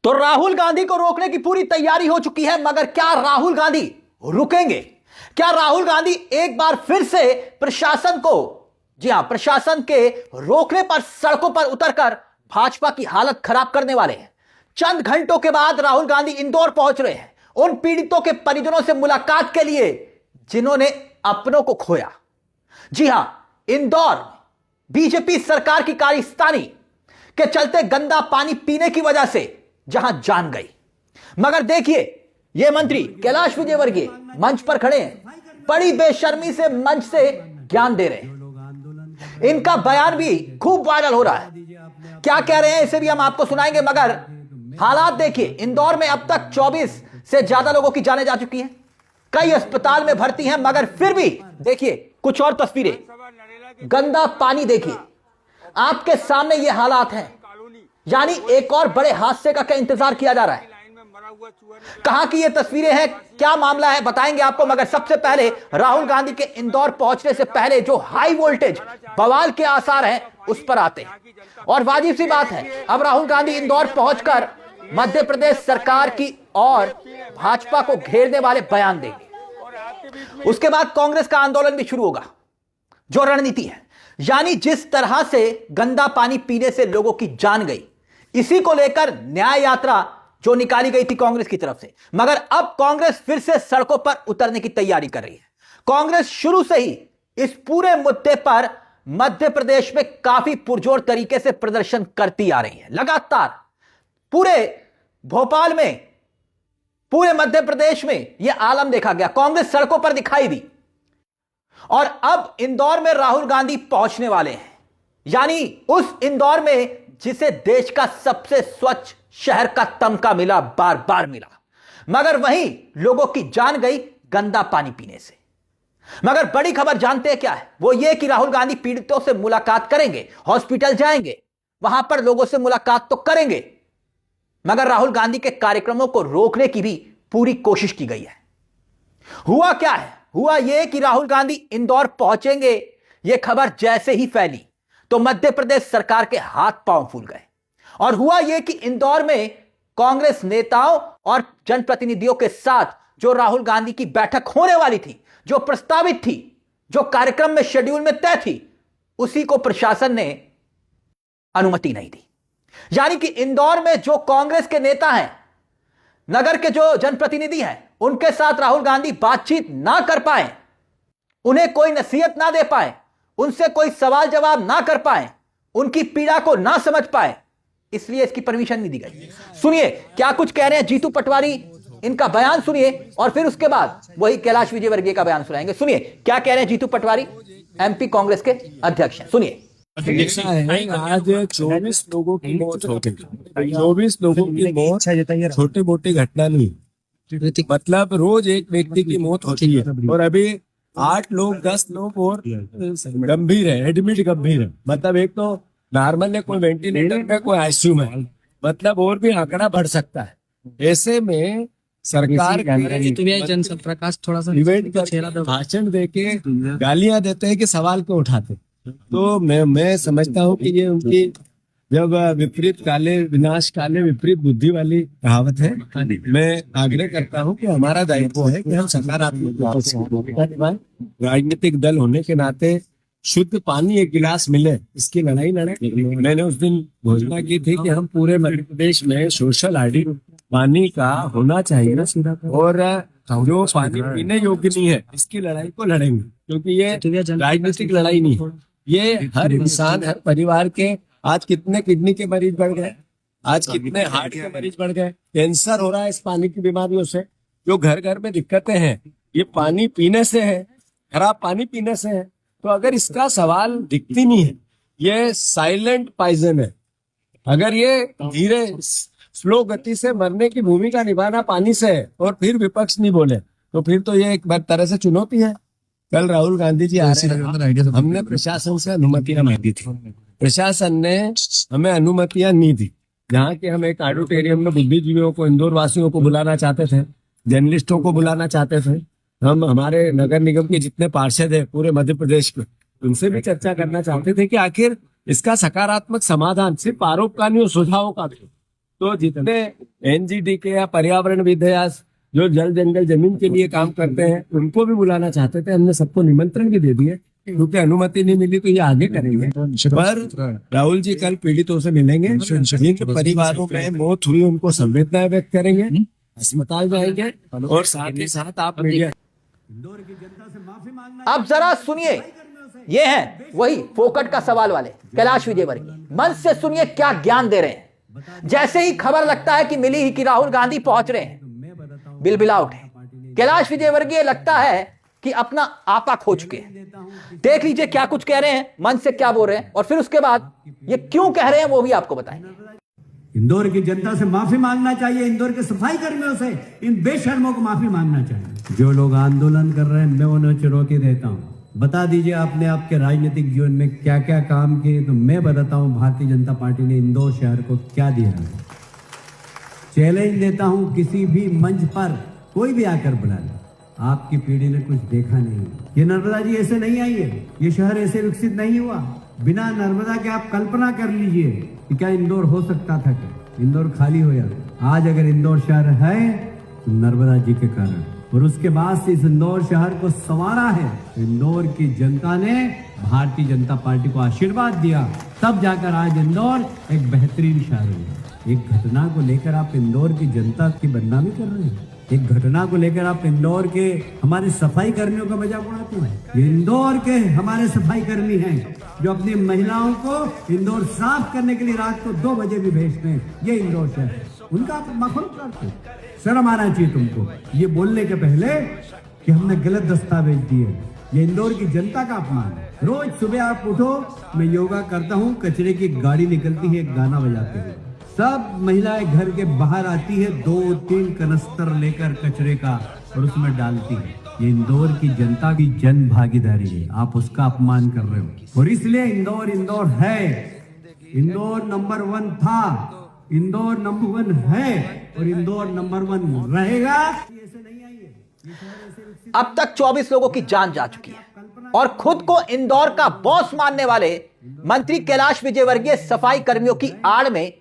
तो राहुल गांधी को रोकने की पूरी तैयारी हो चुकी है, मगर क्या राहुल गांधी रुकेंगे? क्या राहुल गांधी एक बार फिर से प्रशासन को, जी हां, प्रशासन के रोकने पर सड़कों पर उतरकर भाजपा की हालत खराब करने वाले हैं? चंद घंटों के बाद राहुल गांधी इंदौर पहुंच रहे हैं उन पीड़ितों के परिजनों से मुलाकात के लिए जिन्होंने अपनों को खोया। जी हां, इंदौर बीजेपी सरकार की कारस्तानी के चलते गंदा पानी पीने की वजह से जहां जान गई। मगर देखिए, यह मंत्री कैलाश विजयवर्गीय मंच पर खड़े हैं, बड़ी बेशर्मी से मंच से ज्ञान दे रहे हैं। इनका बयान भी खूब वायरल हो रहा है। क्या कह रहे हैं इसे भी हम आपको सुनाएंगे, मगर हालात देखिए। इंदौर में अब तक 24 से ज्यादा लोगों की जानें जा चुकी हैं, कई अस्पताल में भर्ती हैं, मगर फिर भी देखिए कुछ और तस्वीरें। गंदा पानी देखिए, आपके सामने ये हालात हैं। यानी एक और बड़े हादसे का क्या इंतजार किया जा रहा है? कहां की ये तस्वीरें हैं, क्या मामला है, बताएंगे आपको। मगर सबसे पहले राहुल गांधी के इंदौर पहुंचने से पहले जो हाई वोल्टेज बवाल के आसार हैं उस पर आते हैं। और वाजिब सी बात है, अब राहुल गांधी इंदौर पहुंचकर मध्य प्रदेश सरकार की और भाजपा को घेरने वाले बयान देंगे। उसके बाद कांग्रेस का आंदोलन भी शुरू होगा। जो रणनीति है, यानी जिस तरह से गंदा पानी पीने से लोगों की जान गई, इसी को लेकर न्याय यात्रा जो निकाली गई थी कांग्रेस की तरफ से, मगर अब कांग्रेस फिर से सड़कों पर उतरने की तैयारी कर रही है। कांग्रेस शुरू से ही इस पूरे मुद्दे पर मध्य प्रदेश में काफी पुरजोर तरीके से प्रदर्शन करती आ रही है। लगातार पूरे भोपाल में, पूरे मध्य प्रदेश में यह आलम देखा गया, कांग्रेस सड़कों पर दिखाई दी। और अब इंदौर में राहुल गांधी पहुंचने वाले हैं, यानी उस इंदौर में जिसे देश का सबसे स्वच्छ शहर का तमगा मिला, बार बार मिला, मगर वहीं लोगों की जान गई गंदा पानी पीने से। मगर बड़ी खबर जानते हैं क्या है? वो ये कि राहुल गांधी पीड़ितों से मुलाकात करेंगे, हॉस्पिटल जाएंगे, वहां पर लोगों से मुलाकात तो करेंगे, मगर राहुल गांधी के कार्यक्रमों को रोकने की भी पूरी कोशिश की गई है। हुआ क्या है? हुआ यह कि राहुल गांधी इंदौर पहुंचेंगे, यह खबर जैसे ही फैली तो मध्य प्रदेश सरकार के हाथ पांव फूल गए। और हुआ यह कि इंदौर में कांग्रेस नेताओं और जनप्रतिनिधियों के साथ जो राहुल गांधी की बैठक होने वाली थी, जो प्रस्तावित थी, जो कार्यक्रम में शेड्यूल में तय थी, उसी को प्रशासन ने अनुमति नहीं दी। यानी कि इंदौर में जो कांग्रेस के नेता हैं, नगर के जो जनप्रतिनिधि हैं, उनके साथ राहुल गांधी बातचीत ना कर पाए, उन्हें कोई नसीहत ना दे पाए, उनसे कोई सवाल जवाब ना कर पाए, उनकी पीड़ा को ना समझ पाए, इसलिए इसकी परमिशन नहीं दी गई। सुनिए क्या कुछ कह रहे हैं जीतू पटवारी, इनका बयान सुनिए और फिर उसके बाद वही कैलाश विजयवर्गीय का बयान सुनाएंगे। सुनिए क्या कह रहे हैं जीतू पटवारी, एमपी कांग्रेस के अध्यक्ष हैं। सुनिए। ऐसा है, आज 24 लोगों की मौत हो गई। 24 लोगों की मौत छोटी मोटी घटना नहीं, मतलब रोज एक व्यक्ति की मौत होती है। और अभी 8 लोग 10 लोग और गंभीर है, एडमिट गंभीर है। मतलब एक तो नॉर्मल है, कोई वेंटिलेटर में, कोई आईसीयू में, मतलब और भी आंकड़ा बढ़ सकता है। ऐसे में सरकार जनसभ प्रकाश थोड़ा सा इवेंट का भाषण देके गालियां देते हैं कि सवाल क्यों उठाते। तो मैं समझता हूँ कि ये उनकी जब विपरीत काले विनाश काले विपरीत बुद्धि वाली कहावत है। मैं आग्रह करता हूँ कि हमारा दायित्व है कि हम सकारात्मक राजनीतिक दल होने के नाते शुद्ध पानी एक गिलास मिले, इसकी लड़ाई लड़े। मैंने उस दिन घोषणा की थी कि हम पूरे मध्य प्रदेश में सोशल ऑडिट पानी का होना चाहिए, और जो पानी पीने योग्य नहीं है इसकी लड़ाई को लड़ेंगे, क्योंकि ये राजनीतिक लड़ाई नहीं है। ये हर इंसान, हर परिवार के, आज कितने किडनी के मरीज बढ़ गए, आज कितने हार्ट के मरीज बढ़ गए, कैंसर हो रहा है इस पानी की बीमारियों से। जो घर घर में दिक्कतें हैं ये पानी पीने से है, खराब पानी पीने से है। तो अगर इसका सवाल दिखती नहीं है, ये साइलेंट पॉइजन है। अगर ये धीरे स्लो गति से मरने की भूमिका निभाना पानी से है और फिर विपक्ष नहीं बोले, तो फिर तो ये एक तरह से चुनौती है। कल राहुल गांधी जी आ रहे हैं, हमने प्रशासन से अनुमतियां मांगी थी, प्रशासन ने हमें अनुमतियां नहीं दी। जहाँ के हम एक ऑडिटोरियम में बुद्धिजीवियों को, इंदौर वासियों को बुलाना चाहते थे, जर्नलिस्टों को बुलाना चाहते थे, हम हमारे नगर निगम के जितने पार्षद है पूरे मध्य प्रदेश में, उनसे भी चर्चा करना चाहते थे कि आखिर इसका सकारात्मक समाधान सिर्फ आरोप का नहीं और सुझावों का भी। तो जितने एनजीटी के या पर्यावरणविद है या जो जल जंगल जमीन के लिए काम करते हैं उनको भी बुलाना चाहते थे। हमने सबको निमंत्रण भी दे दिए, क्योंकि अनुमति नहीं मिली तो ये आगे करेंगे। पर राहुल जी कल पीड़ितों से मिलेंगे, जिन परिवारों में मौत हुई उनको संवेदनाएं व्यक्त करेंगे, अस्पताल जाएंगे और साथ ही साथ आप मीडिया। अब जरा सुनिए, ये हैं वही फोकट का सवाल वाले कैलाश विजयवर्गीय। मन से सुनिए क्या ज्ञान दे रहे हैं। जैसे ही खबर लगता है कि मिली ही कि राहुल गांधी पहुंच रहे हैं, बिलबिला उठे। कैलाश विजयवर्गीय लगता है कि अपना आपा खो चुके हैं। देख लीजिए क्या कुछ कह रहे हैं, मन से क्या बोल रहे हैं, और फिर उसके बाद ये क्यों कह रहे हैं वो भी आपको बताएंगे। इंदौर की जनता से माफी मांगना चाहिए, इंदौर के सफाई कर्मियों से, इन बेशर्मों को माफी मांगना चाहिए। जो लोग आंदोलन कर रहे हैं मैं उन्हें चुनौती देता हूं, बता दीजिए आपने आपके राजनीतिक जीवन में क्या क्या काम किए, तो मैं बताता हूं भारतीय जनता पार्टी ने इंदौर शहर को क्या दिया है। चैलेंज देता हूं, किसी भी मंच पर कोई भी आकर बुला ले, आपकी पीढ़ी ने कुछ देखा नहीं। ये नर्मदा जी ऐसे नहीं आई है, ये शहर ऐसे विकसित नहीं हुआ। बिना नर्मदा के आप कल्पना कर लीजिए कि क्या इंदौर हो सकता था। क्या इंदौर खाली हो जाता। आज अगर इंदौर शहर है तो नर्मदा जी के कारण, और उसके बाद से इस इंदौर शहर को संवारा है। इंदौर की जनता ने भारतीय जनता पार्टी को आशीर्वाद दिया, तब जाकर आज इंदौर एक बेहतरीन शहर है। एक घटना को लेकर आप इंदौर की जनता की बदनामी कर रहे हैं। एक घटना को लेकर आप इंदौर के हमारे सफाई कर्मियों का मजाक उड़ाते हैं। ये इंदौर के हमारे सफाई कर्मी हैं जो अपनी महिलाओं को इंदौर साफ करने के लिए रात को 2 बजे भी भेजते हैं। ये इंदौर शहर है, उनका आप मखौल करते हैं। शर्म आना चाहिए तुमको ये बोलने के पहले कि हमने गलत दस्तावेज दिए। ये इंदौर की जनता का अपमान है। रोज सुबह आप उठो, मैं योगा करता हूँ, कचरे की गाड़ी निकलती है, एक गाना बजाते हुए सब महिलाएं घर के बाहर आती है, 2-3 कनस्तर लेकर कचरे का, और उसमें डालती है। ये इंदौर की जनता की जन भागीदारी है, आप उसका अपमान कर रहे हो। और इसलिए इंदौर इंदौर है, इंदौर नंबर 1 था, इंदौर नंबर 1 है और इंदौर नंबर 1 रहेगा। अब तक 24 लोगों की जान जा चुकी है और खुद को इंदौर का बॉस मानने वाले मंत्री कैलाश विजयवर्गीय सफाई कर्मियों की आड़ में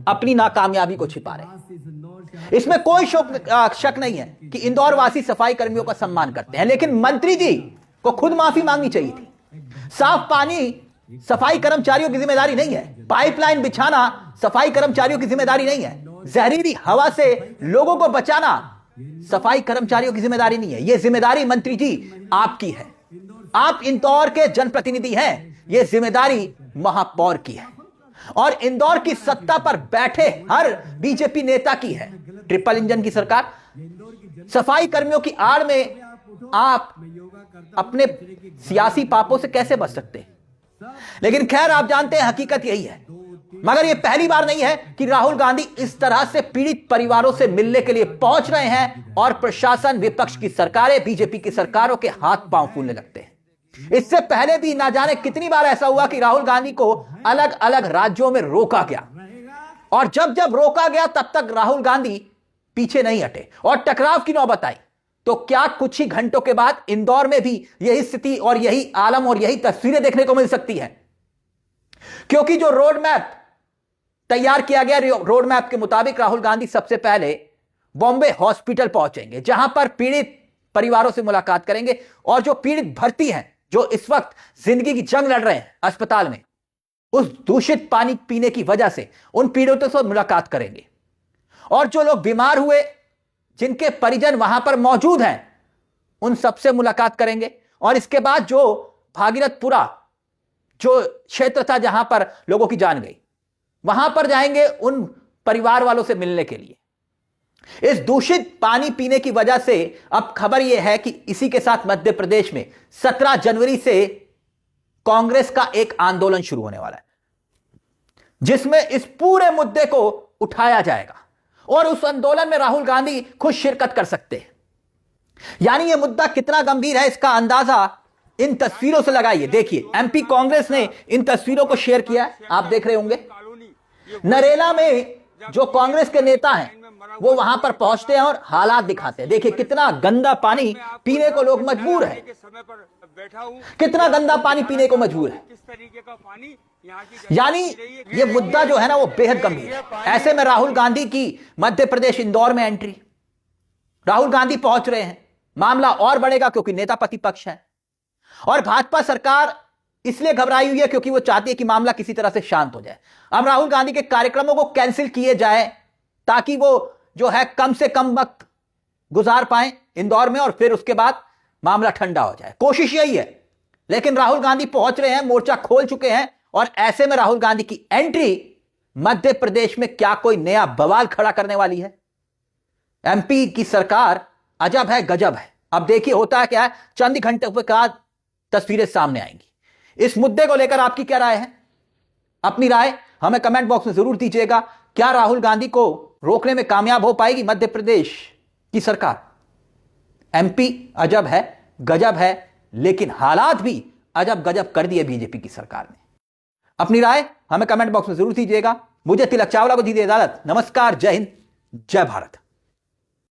अपनी नाकामयाबी को छिपा रहे हैं। इसमें कोई शक नहीं है कि इंदौर वासी सफाई कर्मियों का सम्मान करते हैं, लेकिन मंत्री जी को खुद माफी मांगनी चाहिए थी। साफ पानी सफाई कर्मचारियों की जिम्मेदारी नहीं है, पाइपलाइन बिछाना सफाई कर्मचारियों की जिम्मेदारी नहीं है, जहरीली हवा से लोगों को बचाना सफाई कर्मचारियों की जिम्मेदारी नहीं है। यह जिम्मेदारी मंत्री जी आपकी है। आप इंदौर के जनप्रतिनिधि हैं, यह जिम्मेदारी महापौर की है और इंदौर की सत्ता पर बैठे हर बीजेपी नेता की है। ट्रिपल इंजन की सरकार, सफाई कर्मियों की आड़ में आप अपने सियासी पापों से कैसे बच सकते हैं? लेकिन खैर, आप जानते हैं हकीकत यही है। मगर यह पहली बार नहीं है कि राहुल गांधी इस तरह से पीड़ित परिवारों से मिलने के लिए पहुंच रहे हैं और प्रशासन, विपक्ष की सरकारें, बीजेपी की सरकारों के हाथ पांव फूलने लगते हैं। इससे पहले भी ना जाने कितनी बार ऐसा हुआ कि राहुल गांधी को अलग अलग राज्यों में रोका गया और जब जब रोका गया तब तक राहुल गांधी पीछे नहीं हटे और टकराव की नौबत आई। तो क्या कुछ ही घंटों के बाद इंदौर में भी यही स्थिति और यही आलम और यही तस्वीरें देखने को मिल सकती है? क्योंकि जो रोड मैप तैयार किया गया, रोड मैप के मुताबिक राहुल गांधी सबसे पहले बॉम्बे हॉस्पिटल पहुंचेंगे, जहां पर पीड़ित परिवारों से मुलाकात करेंगे और जो पीड़ित भर्ती हैं, जो इस वक्त जिंदगी की जंग लड़ रहे हैं अस्पताल में, उस दूषित पानी पीने की वजह से उन पीड़ितों से मुलाकात करेंगे। और जो लोग बीमार हुए, जिनके परिजन वहां पर मौजूद हैं, उन सबसे मुलाकात करेंगे। और इसके बाद जो भागीरथपुरा जो क्षेत्र था जहां पर लोगों की जान गई, वहां पर जाएंगे उन परिवार वालों से मिलने के लिए। इस दूषित पानी पीने की वजह से अब खबर यह है कि इसी के साथ मध्य प्रदेश में 17 जनवरी से कांग्रेस का एक आंदोलन शुरू होने वाला है, जिसमें इस पूरे मुद्दे को उठाया जाएगा और उस आंदोलन में राहुल गांधी खुद शिरकत कर सकते हैं। यानी यह मुद्दा कितना गंभीर है, इसका अंदाजा इन तस्वीरों से लगाइए। देखिए, एमपी कांग्रेस ने इन तस्वीरों को शेयर किया है, आप देख रहे होंगे। नरेला में जो कांग्रेस के नेता हैं वो वहां पर पहुंचते हैं और हालात दिखाते हैं। देखिए कितना गंदा पानी पीने को लोग मजबूर हैं, कितना गंदा पानी पीने को मजबूर है। किस तरीके का पानी यानी ये मुद्दा जो है ना वो बेहद गंभीर है। ऐसे में राहुल गांधी की मध्य प्रदेश इंदौर में एंट्री, राहुल गांधी पहुंच रहे हैं, मामला और बढ़ेगा क्योंकि नेता प्रतिपक्ष है और भाजपा सरकार इसलिए घबराई हुई है क्योंकि वो चाहती है कि मामला किसी तरह से शांत हो जाए। अब राहुल गांधी के कार्यक्रमों को कैंसिल किए जाए ताकि वो जो है कम से कम वक्त गुजार पाए इंदौर में और फिर उसके बाद मामला ठंडा हो जाए। कोशिश यही है, लेकिन राहुल गांधी पहुंच रहे हैं, मोर्चा खोल चुके हैं और ऐसे में राहुल गांधी की एंट्री मध्य प्रदेश में क्या कोई नया बवाल खड़ा करने वाली है? एमपी की सरकार अजब है गजब है। अब देखिए होता है क्या है, चंद घंटे के बाद तस्वीरें सामने आएंगी। इस मुद्दे को लेकर आपकी क्या राय है? अपनी राय हमें कमेंट बॉक्स में जरूर दीजिएगा। क्या राहुल गांधी को रोकने में कामयाब हो पाएगी मध्य प्रदेश की सरकार? एमपी अजब है गजब है, लेकिन हालात भी अजब गजब कर दिए बीजेपी की सरकार ने। अपनी राय हमें कमेंट बॉक्स में जरूर दीजिएगा। मुझे तिलक चावला को दीजिए इजाजत। नमस्कार, जय हिंद, जय भारत।